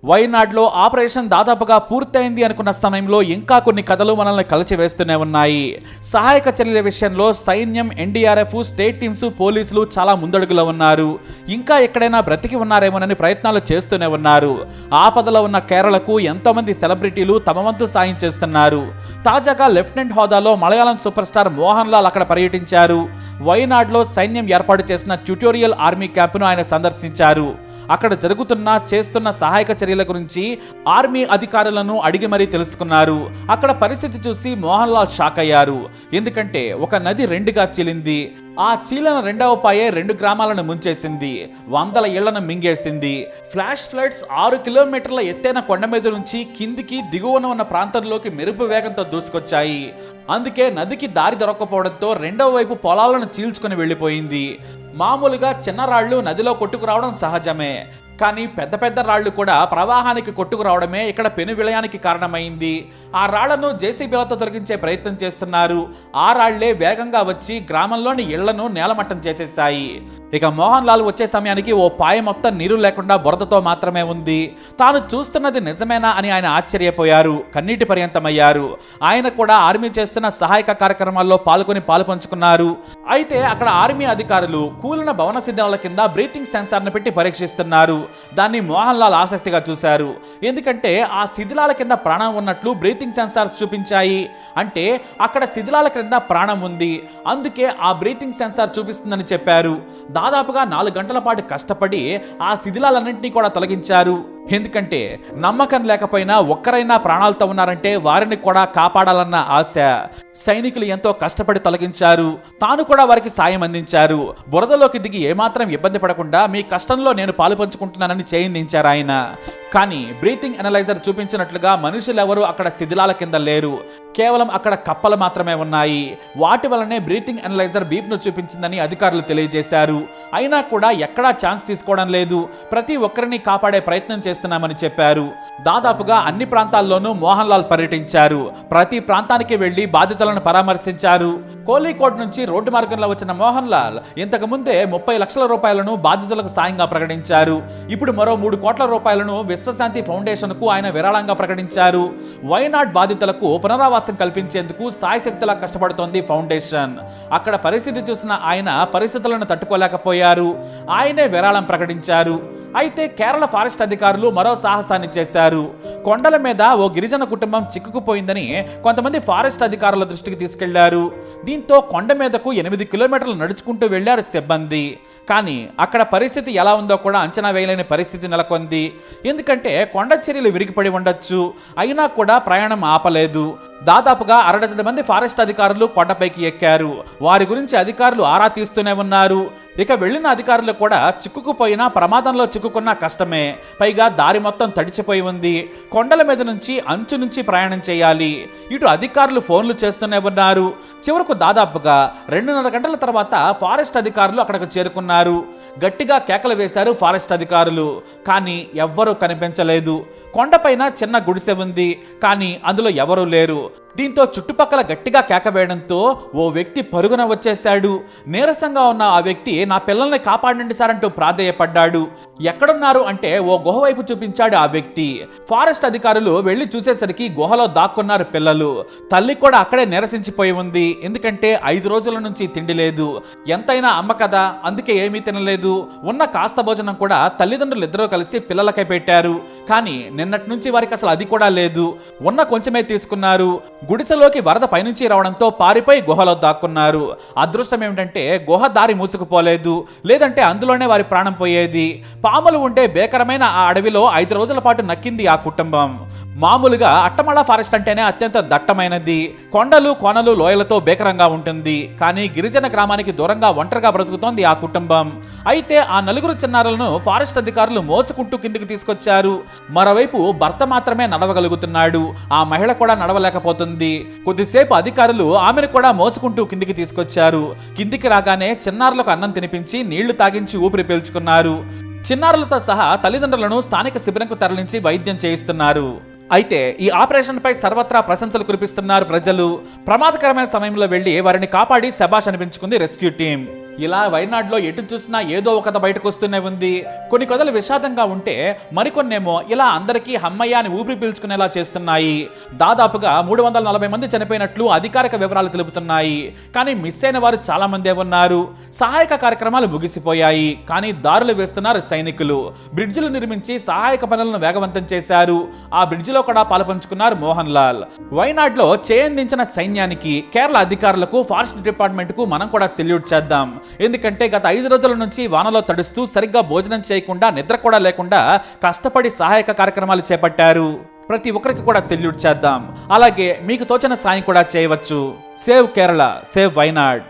వైనాడ్లో operation దాదాపుగా పూర్తయింది అనుకున్న సమయంలో ఇంకా కొన్ని కథలు మనల్ని కలిచివేస్తూనే ఉన్నాయి. సహాయక చర్యల విషయంలో సైన్యం, ఎన్డీఆర్ఎఫ్, స్టేట్ టీమ్స్, పోలీసులు చాలా ముందడుగులో ఉన్నారు. ఇంకా ఎక్కడైనా బ్రతికి ఉన్నారేమోనని ప్రయత్నాలు చేస్తూనే ఉన్నారు. ఆపదలో ఉన్న కేరళకు ఎంతో మంది సెలబ్రిటీలు తమ వంతు సాయం చేస్తున్నారు. తాజాగా లెఫ్టినెంట్ హోదాలో మలయాళం సూపర్ స్టార్ మోహన్ లాల్ అక్కడ పర్యటించారు. వైనాడ్లో సైన్యం ఏర్పాటు చేసిన ట్యుటోరియల్ ఆర్మీ క్యాంపును ఆయన సందర్శించారు. అక్కడ చేస్తున్న సహాయక చర్యల గురించి ఆర్మీ అధికారులను అడిగి మరీ తెలుసుకున్నారు. అక్కడ పరిస్థితి చూసి మోహన్ లాల్ షాక్ అయ్యారు. ఎందుకంటే ఒక నది రెండుగా చీలింది. ఆ చీలన రెండవ పాయే 2 గ్రామాలను ముంచేసింది. 100 ఇళ్లను మింగేసింది. ఫ్లాష్ ఫ్లడ్స్ 6 కిలోమీటర్ల ఎత్తైన కొండ మీద నుంచి కిందికి దిగువన ఉన్న ప్రాంతంలోకి మెరుపు వేగంతో దూసుకొచ్చాయి. అందుకే నదికి దారి దొరక్కపోవడంతో రెండవ వైపు పొలాలను చీల్చుకుని వెళ్లిపోయింది. మామూలుగా చిన్న రాళ్లు నదిలో కొట్టుకురావడం సహజమే, కానీ పెద్ద పెద్ద రాళ్లు కూడా ప్రవాహానికి కొట్టుకురావడమే ఇక్కడ పెను విలయానికి కారణమైంది. ఆ రాళ్లను జేసీబీలతో తొలగించే ప్రయత్నం చేస్తున్నారు. ఆ రాళ్లే వేగంగా వచ్చి గ్రామంలోని ఇళ్లను నేలమట్టం చేసేశాయి. ఇక మోహన్ లాల్ వచ్చే సమయానికి ఓ పాయ మొత్తం నీరు లేకుండా బురదతో మాత్రమే ఉంది. తాను చూస్తున్నది నిజమేనా అని ఆయన ఆశ్చర్యపోయారు, కన్నీటి పర్యంతమయ్యారు. ఆయన కూడా ఆర్మీ చేస్తున్న సహాయక కార్యక్రమాల్లో పాలు పంచుకున్నారు. అయితే అక్కడ ఆర్మీ అధికారులు కూలిన భవన శిథిలాల కింద బ్రీతింగ్ సెన్సార్ను పెట్టి పరీక్షిస్తున్నారు. దాన్ని మోహన్ లాల్ ఆసక్తిగా చూశారు. ఎందుకంటే ఆ శిథిలాల కింద ప్రాణం ఉన్నట్లు బ్రీతింగ్ సెన్సార్స్ చూపించాయి. అంటే అక్కడ శిథిలాల కింద ప్రాణం ఉంది, అందుకే ఆ బ్రీతింగ్ సెన్సార్ చూపిస్తుందని చెప్పారు. దాదాపుగా 4 గంటల పాటు కష్టపడి ఆ శిథిలాలన్నింటినీ కూడా తొలగించారు. ఎందుకంటే నమ్మకం లేకపోయినా ఒక్కరైనా ప్రాణాలతో ఉన్నారంటే వారిని కూడా కాపాడాలన్న ఆశ. సైనికులు ఎంతో కష్టపడి తొలగించారు. తాను కూడా వారికి సాయం అందించారు. బురదలోకి దిగి ఏమాత్రం ఇబ్బంది పడకుండా మీ కష్టంలో నేను పాలు పంచుకుంటున్నానని చేయించారు ఆయన. కానీ బ్రీతింగ్ అనలైజర్ చూపించినట్లుగా మనుషులెవరూ అక్కడ శిథిలాల కింద లేరు. కేవలం అక్కడ కప్పలు మాత్రమే ఉన్నాయి. వాటి వల్లనే బ్రీతింగ్ అనలైజర్ బీప్ను చూపించిందని అధికారులు తెలియజేశారు. అయినా కూడా ఎక్కడా ఛాన్స్ తీసుకోవడం లేదు. ప్రతి ఒక్కరిని కాపాడే ప్రయత్నం చేస్తున్నామని చెప్పారు. దాదాపుగా అన్ని ప్రాంతాల్లోనూ మోహన్ లాల్ పర్యటించారు. ప్రతి ప్రాంతానికి వెళ్లి బాధితులను పరామర్శించారు. కోలీకోట్ నుంచి రోడ్డు మార్గంలో వచ్చిన మోహన్ లాల్ ఇంతకు ముందే 30 లక్షల రూపాయలను బాధితులకు సాయంగా ప్రకటించారు. ఇప్పుడు మరో 3 కోట్ల రూపాయలను విశ్వశాంతి ఫౌండేషన్ కు ఆయన విరాళంగా ప్రకటించారు. వైనాడ్ బాధితులకు పునరావాసం కల్పించేందుకు సాయశక్తిలా కష్టపడుతోంది ఫౌండేషన్. అక్కడ పరిస్థితి చూసిన ఆయన పరిస్థితులను తట్టుకోలేకపోయారు. ఆయనే విరాళం ప్రకటించారు. అయితే కేరళ ఫారెస్ట్ అధికారులు మరో సాహసాన్ని చేశారు. కొండల మీద ఓ గిరిజన కుటుంబం చిక్కుకుపోయిందని కొంతమంది ఫారెస్ట్ అధికారుల దృష్టికి తీసుకెళ్లారు. దీంతో కొండ మీదకు 8 కిలోమీటర్లు నడుచుకుంటూ వెళ్లారు సిబ్బంది. కానీ అక్కడ పరిస్థితి ఎలా ఉందో కూడా అంచనా వేయలేని పరిస్థితి నెలకొంది. ఎందుకంటే కొండ చర్యలు విరిగిపడి ఉండొచ్చు, అయినా కూడా ప్రయాణం ఆపలేదు. దాదాపుగా 60 మంది ఫారెస్ట్ అధికారులు కొండపైకి ఎక్కారు. వారి గురించి అధికారులు ఆరా తీస్తూనే ఉన్నారు. ఇక వెళ్లిన అధికారులు కూడా చిక్కుకుపోయినా ప్రమాదంలో చిక్కుకున్నా కష్టమే. పైగా దారి మొత్తం తడిచిపోయి ఉంది. కొండల మీద నుంచి అంచు నుంచి ప్రయాణం చేయాలి. ఇటు అధికారులు ఫోన్లు చేస్తూనే ఉన్నారు. చివరకు దాదాపుగా 2.5 గంటల తర్వాత ఫారెస్ట్ అధికారులు అక్కడికి చేరుకున్నారు. గట్టిగా కేకలు వేశారు ఫారెస్ట్ అధికారులు, కానీ ఎవ్వరూ కనిపించలేదు. కొండపైన చిన్న గుడిసె ఉంది, కానీ అందులో ఎవరూ లేరు. దీంతో చుట్టుపక్కల గట్టిగా కేక వేయడంతో ఓ వ్యక్తి పరుగున వచ్చేశాడు. నీరసంగా ఉన్న ఆ వ్యక్తి నా పిల్లల్ని కాపాడండి సార్ అంటూ ప్రాధేయపడ్డాడు. ఎక్కడున్నారు అంటే ఓ గుహ వైపు చూపించాడు ఆ వ్యక్తి. ఫారెస్ట్ అధికారులు వెళ్లి చూసేసరికి గుహలో దాక్కున్నారు పిల్లలు. తల్లి కూడా అక్కడే నీరసించిపోయి ఉంది. ఎందుకంటే 5 రోజుల నుంచి తిండి లేదు. ఎంతైనా అమ్మ కదా, అందుకే ఏమీ తినలేదు. ఉన్న కాస్త భోజనం కూడా తల్లిదండ్రులు ఇద్దరూ కలిసి పిల్లలకై పెట్టారు. కానీ నిన్నటి నుంచి వారికి అసలు అది కూడా లేదు. ఉన్న కొంచెమే తీసుకున్నారు. గుడిసెలోకి వరద పైనుంచి రావడంతో పారిపోయి గుహలో దాక్కున్నారు. అదృష్టం ఏమిటంటే గుహ దారి మూసుకుపోలేదు, లేదంటే అందులోనే వారి ప్రాణం పోయేది. పాములు ఉండే భీకరమైన ఆ అడవిలో 5 రోజుల పాటు నక్కింది ఆ కుటుంబం. మామూలుగా అట్టమళ ఫారెస్ట్ అంటేనే అత్యంత దట్టమైనది. కొండలు, కోనలు, లోయలతో భీకరంగా ఉంటుంది. కానీ గిరిజన గ్రామానికి దూరంగా ఒంటరిగా బ్రతుకుతోంది ఆ కుటుంబం. అయితే ఆ 4 చిన్నారులను ఫారెస్ట్ అధికారులు మోసుకుంటూ కిందికి తీసుకొచ్చారు. మరోవైపు భర్త మాత్రమే నడవగలుగుతున్నాడు. ఆ మహిళ కూడా నడవలేకపోతుంది. కొద్దిసేపు అధికారులు ఆమెను కూడా మోసుకుంటూ కిందికి తీసుకొచ్చారు. కిందికి రాగానే చిన్నారులకు అన్నం తినిపించి నీళ్లు తాగించి ఊపిరి పీల్చుకున్నారు. చిన్నారులతో సహా తల్లిదండ్రులను స్థానిక శిబిరంకు తరలించి వైద్యం చేయిస్తున్నారు. అయితే ఈ ఆపరేషన్ పై సర్వత్రా ప్రశంసలు కురిపిస్తున్నారు ప్రజలు. ప్రమాదకరమైన సమయంలో వెళ్లి వారిని కాపాడి శభాష్ అనిపించుకుంది రెస్క్యూ టీం. ఇలా వైనాడ్లో ఎటు చూసినా ఏదో ఒక కథ బయటకు వస్తూనే ఉంది. కొన్ని కథలు విషాదంగా ఉంటే మరికొన్నేమో ఇలా అందరికీ హమ్మయ్య అని ఊపిరి పీల్చుకునేలా చేస్తున్నాయి. దాదాపుగా 340 మంది చనిపోయినట్లు అధికారిక వివరాలు తెలుపుతున్నాయి. కానీ మిస్ అయిన వారు చాలా మందే ఉన్నారు. సహాయక కార్యక్రమాలు ముగిసిపోయాయి, కానీ దారులు వేస్తున్నారు సైనికులు. బ్రిడ్జిలు నిర్మించి సహాయక పనులను వేగవంతం చేశారు. ఆ బ్రిడ్జిలో కూడా పాలుపంచుకున్నారు మోహన్ లాల్. వైనాడ్లో చేయందించిన సైన్యానికి, కేరళ అధికారులకు, ఫారెస్ట్ డిపార్ట్మెంట్ కు మనం కూడా సెల్యూట్ చేద్దాం. ఎందుకంటే గత 5 రోజుల నుంచి వానలో తడుస్తూ సరిగ్గా భోజనం చేయకుండా, నిద్ర కూడా లేకుండా కష్టపడి సహాయక కార్యక్రమాలు చేపట్టారు. ప్రతి ఒక్కరికి కూడా సెల్యూట్ చేద్దాం. అలాగే మీకు తోచిన సాయం కూడా చేయవచ్చు. Save Kerala, save Wayanad.